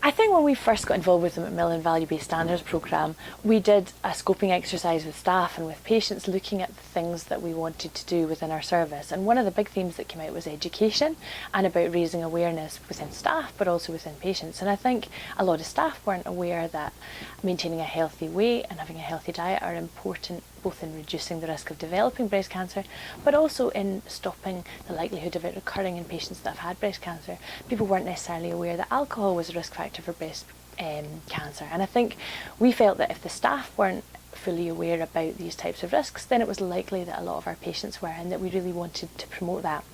I think when we first got involved with the Macmillan Value-Based Standards programme, we did a scoping exercise with staff and with patients looking at the things that we wanted to do within our service. And one of the big themes that came out was education and about raising awareness within staff but also within patients. And I think a lot of staff weren't aware that maintaining a healthy weight and having a healthy diet are important both in reducing the risk of developing breast cancer but also in stopping the likelihood of it recurring in patients that have had breast cancer. People weren't necessarily aware that alcohol was a risk factor for breast cancer, and I think we felt that if the staff weren't fully aware about these types of risks, then it was likely that a lot of our patients were, and that we really wanted to promote that.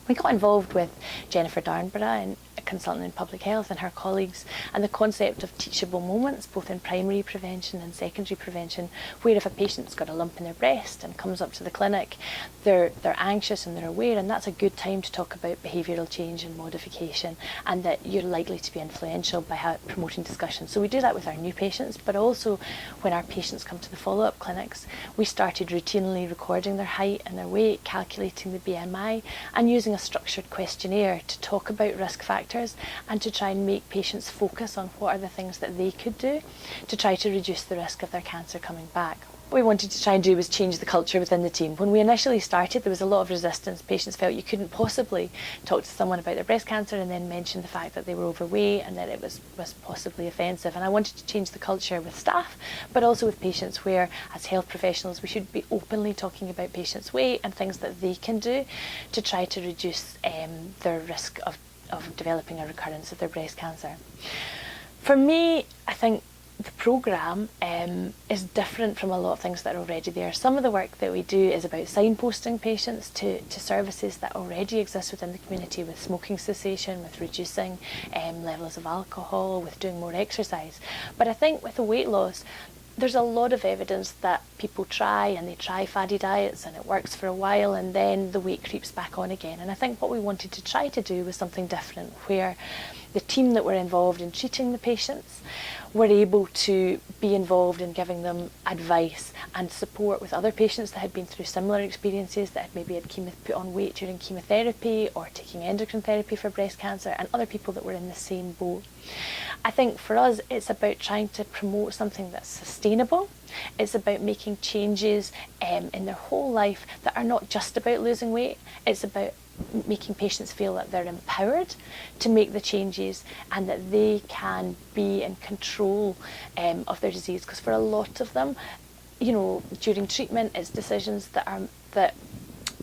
We got involved with Jennifer Darnborough, a consultant in public health, and her colleagues, and the concept of teachable moments, both in primary prevention and secondary prevention, where if a patient's got a lump in their breast and comes up to the clinic, they're anxious and they're aware, and that's a good time to talk about behavioural change and modification, and that you're likely to be influential by promoting discussion. So we do that with our new patients, but also when our patients come to the follow-up clinics, we started routinely recording their height and their weight, calculating the BMI, and using a structured questionnaire to talk about risk factors and to try and make patients focus on what are the things that they could do to try to reduce the risk of their cancer coming back. What we wanted to try and do was change the culture within the team. When we initially started, there was a lot of resistance. Patients felt you couldn't possibly talk to someone about their breast cancer and then mention the fact that they were overweight and that it was possibly offensive. And I wanted to change the culture with staff, but also with patients, where as health professionals we should be openly talking about patients' weight and things that they can do to try to reduce their risk of developing a recurrence of their breast cancer. For me, I think the programme is different from a lot of things that are already there. Some of the work that we do is about signposting patients to services that already exist within the community, with smoking cessation, with reducing levels of alcohol, with doing more exercise. But I think with the weight loss, there's a lot of evidence that people try faddy diets and it works for a while and then the weight creeps back on again. And I think what we wanted to try to do was something different, where the team that were involved in treating the patients were able to be involved in giving them advice and support with other patients that had been through similar experiences, that had maybe had put on weight during chemotherapy or taking endocrine therapy for breast cancer, and other people that were in the same boat. I think for us it's about trying to promote something that's sustainable. It's about making changes in their whole life that are not just about losing weight. It's about making patients feel that they're empowered to make the changes and that they can be in control of their disease. Because for a lot of them, you know, during treatment, it's decisions that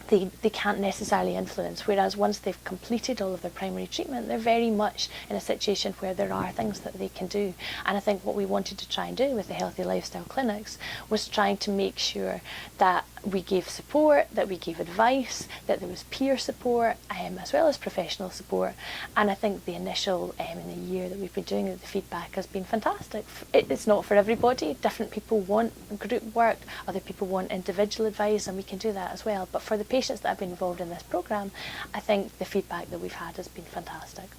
they can't necessarily influence, whereas once they've completed all of their primary treatment, they're very much in a situation where there are things that they can do. And I think what we wanted to try and do with the Healthy Lifestyle Clinics was trying to make sure that we gave support, that we gave advice, that there was peer support as well as professional support. And I think the initial, in the year that we've been doing it, the feedback has been fantastic. It's not for everybody. Different people want group work, other people want individual advice, and we can do that as well. But for the patients that have been involved in this programme, I think the feedback that we've had has been fantastic.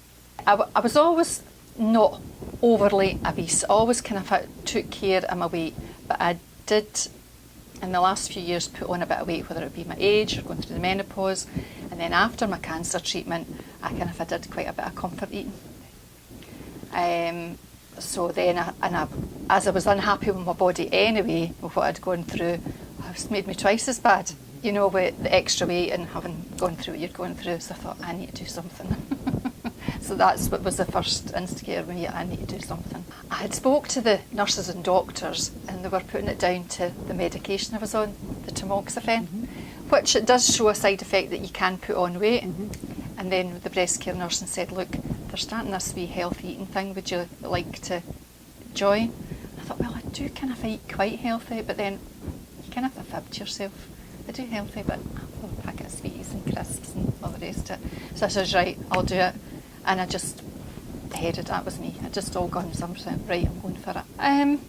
I was always not overly obese. I always kind of took care of my weight, but I did in the last few years put on a bit of weight, whether it be my age or going through the menopause. And then after my cancer treatment, I did quite a bit of comfort eating. So then, as I was unhappy with my body anyway, with what I'd gone through, it's made me twice as bad, you know, with the extra weight and having gone through what you're going through. So I thought, I need to do something. So that's what was the first instigator for me. I need to do something. I had spoke to the nurses and doctors, and they were putting it down to the medication I was on, the tamoxifen, which it does show a side effect that you can put on weight. And then the breast care nurse said, look, they're starting this wee healthy eating thing, would you like to join? I thought, well, I do kind of eat quite healthy, but then you kind of have to fib to yourself. I do healthy, but I love a packet of sweeties and crisps and all the rest of it. So I said, right, I'll do it. And I just headed, that was me. I just all gone something, right, I'm going for it.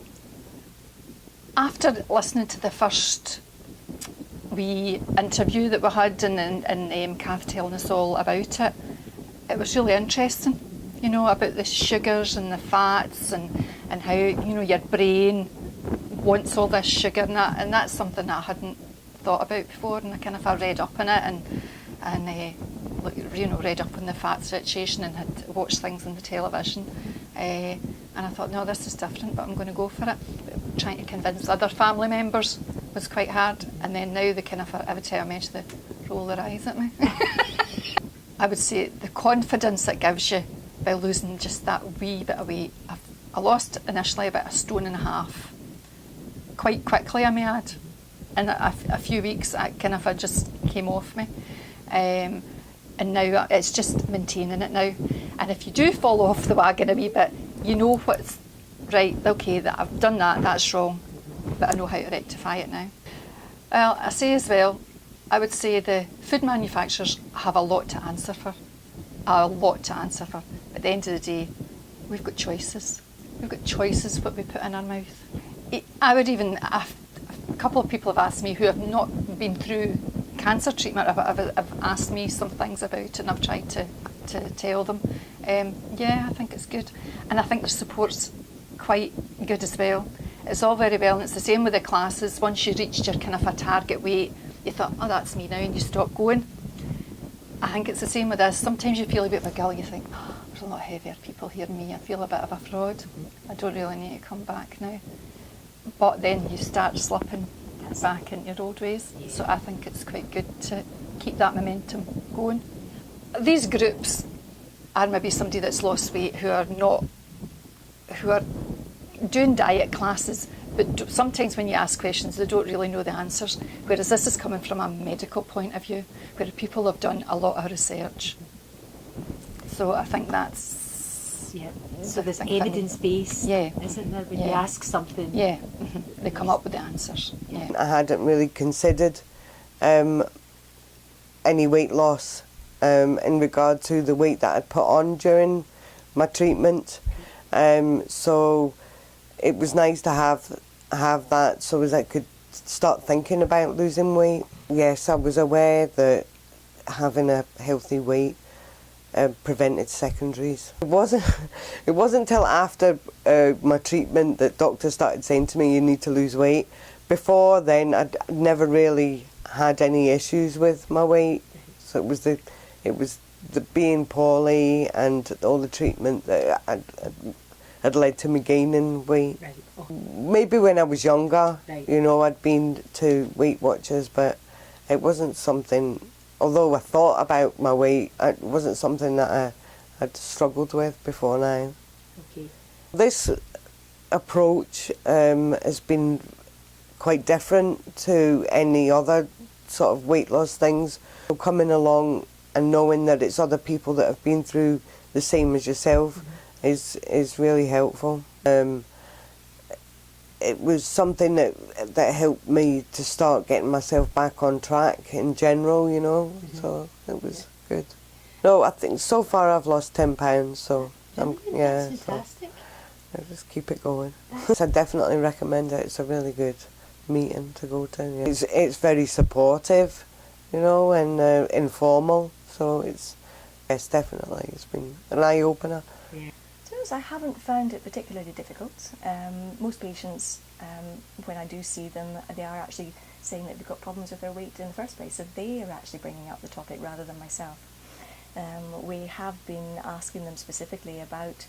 After listening to the first wee interview that we had and Kath telling us all about it, it was really interesting, you know, about the sugars and the fats and how, you know, your brain wants all this sugar and that's something that I hadn't thought about before, and I kind of read up on it and you know, read up on the fat situation and had watched things on the television. And I thought, no, this is different, but I'm going to go for it. But trying to convince other family members was quite hard. And then now they kind of, every time I mention it, they roll their eyes at me. I would say the confidence it gives you by losing just that wee bit of weight. I lost initially about 1.5 stone. Quite quickly, I may add. In a few weeks, it kind of just came off me. And now it's just maintaining it now. And if you do fall off the wagon a wee bit, you know what's right, okay, that I've done that, that's wrong, but I know how to rectify it now. Well, I say as well, I would say the food manufacturers have a lot to answer for. A lot to answer for. But at the end of the day, we've got choices. We've got choices what we put in our mouth. I would even, a couple of people have asked me who have not been through cancer treatment, have asked me some things about it, and I've tried to tell them. Yeah, I think it's good. And I think the support's quite good as well. It's all very well, and it's the same with the classes. Once you reached your kind of a target weight, you thought, oh, that's me now, and you stop going. I think it's the same with this. Sometimes you feel a bit of a gull, you think, oh, there's a lot heavier people here than me. I feel a bit of a fraud. I don't really need to come back now. But then you start slipping back into your old ways. So I think it's quite good to keep that momentum going. These groups are maybe somebody that's lost weight who are doing diet classes, but sometimes when you ask questions, they don't really know the answers. Whereas this is coming from a medical point of view, where people have done a lot of research. So I think that's... Yeah. So there's evidence base, isn't there? When you ask something, they come up with the answers. Yeah. I hadn't really considered any weight loss in regard to the weight that I'd put on during my treatment. So it was nice to have that, so as I could start thinking about losing weight. Yes, I was aware that having a healthy weight prevented secondaries. It wasn't until after my treatment that doctors started saying to me, you need to lose weight. Before then, I'd never really had any issues with my weight. So it was the being poorly and all the treatment that had led to me gaining weight. Right. Oh. Maybe when I was younger, Right. you know, I'd been to Weight Watchers, but it wasn't something. Although I thought about my weight, it wasn't something that I'd struggled with before now. Okay. This approach has been quite different to any other sort of weight loss things. Coming along and knowing that it's other people that have been through the same as yourself is really helpful. It was something that helped me to start getting myself back on track in general, you know, so it was good. No, I think so far I've lost 10 pounds, so That's fantastic. So I'll just keep it going. I definitely recommend it. It's a really good meeting to go to. Yeah. It's very supportive, you know, and informal, so it's definitely, it's been an eye-opener. Yeah. I haven't found it particularly difficult. Most patients, when I do see them, they are actually saying that they've got problems with their weight in the first place, so they are actually bringing up the topic rather than myself. We have been asking them specifically about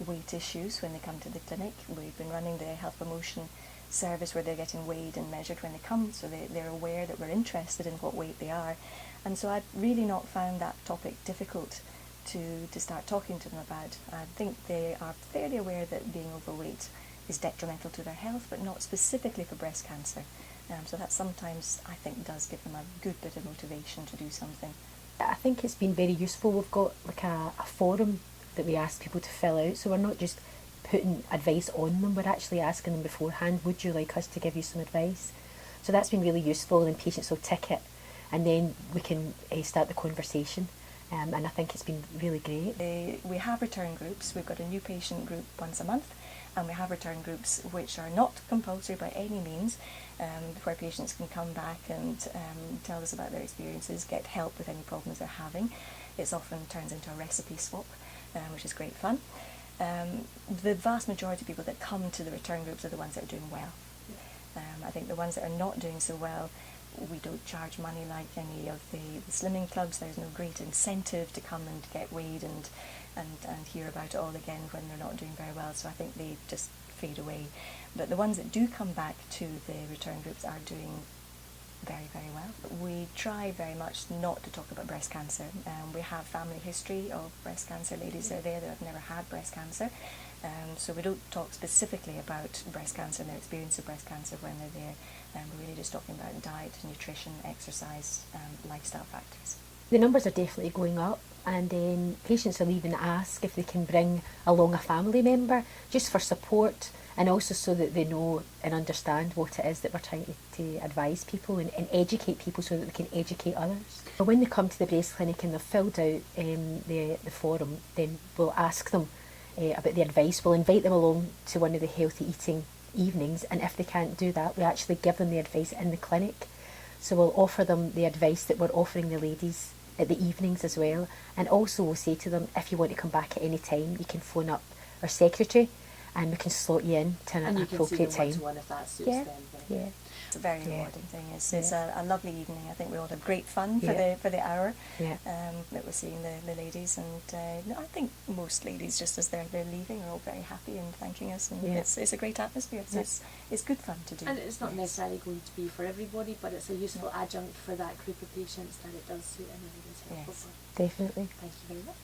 weight issues when they come to the clinic. We've been running the health promotion service where they're getting weighed and measured when they come, so they're aware that we're interested in what weight they are. And so I've really not found that topic difficult to start talking to them about. I think they are fairly aware that being overweight is detrimental to their health, but not specifically for breast cancer. So that sometimes, I think, does give them a good bit of motivation to do something. I think it's been very useful. We've got like a forum that we ask people to fill out, so we're not just putting advice on them, we're actually asking them beforehand, would you like us to give you some advice? So that's been really useful, and patients will tick it, and then we can start the conversation. And I think it's been really great. We have return groups. We've got a new patient group once a month, and we have return groups which are not compulsory by any means, where patients can come back and tell us about their experiences, get help with any problems they're having. It often turns into a recipe swap, which is great fun. The vast majority of people that come to the return groups are the ones that are doing well. I think the ones that are not doing so well, We don't charge money like any of the slimming clubs. There's no great incentive to come and get weighed and hear about it all again when they're not doing very well. So I think they just fade away. But the ones that do come back to the return groups are doing very, very well. We try very much not to talk about breast cancer. We have family history of breast cancer. Ladies are there that have never had breast cancer. So we don't talk specifically about breast cancer and their experience of breast cancer when they're there. We're really just talking about diet, nutrition, exercise, lifestyle factors. The numbers are definitely going up, and patients will even ask if they can bring along a family member just for support, and also so that they know and understand what it is that we're trying to advise people and educate people so that they can educate others. When they come to the breast clinic and they've filled out the forum, then we'll ask them about the advice. We'll invite them along to one of the healthy eating evenings, and if they can't do that, we actually give them the advice in the clinic. So we'll offer them the advice that we're offering the ladies at the evenings as well, and also we'll say to them, if you want to come back at any time, you can phone up our secretary and we can slot you in to an appropriate time. One if that suits Yeah, them. yeah. It's a very rewarding thing. It's a lovely evening. I think we all had great fun for Yeah. the hour Yeah. that we're seeing the ladies, and I think most ladies, just as they're leaving, are all very happy and thanking us, and Yeah. it's a great atmosphere. So it's good fun to do. And it's not necessarily going to be for everybody, but it's a useful adjunct for that group of patients that it does suit and it is helpful Yes. for. Definitely. Thank you very much.